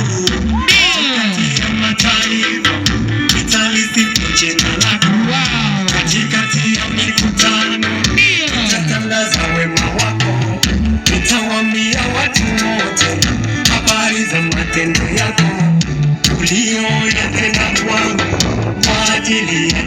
katikati ya mataifa nitalisifu jina lako. Katikati ya mikutano nitatangaza wema wako, nitawaambia watu wote habari za matendo yako uliyoyatenda kwangu kwa ajili ya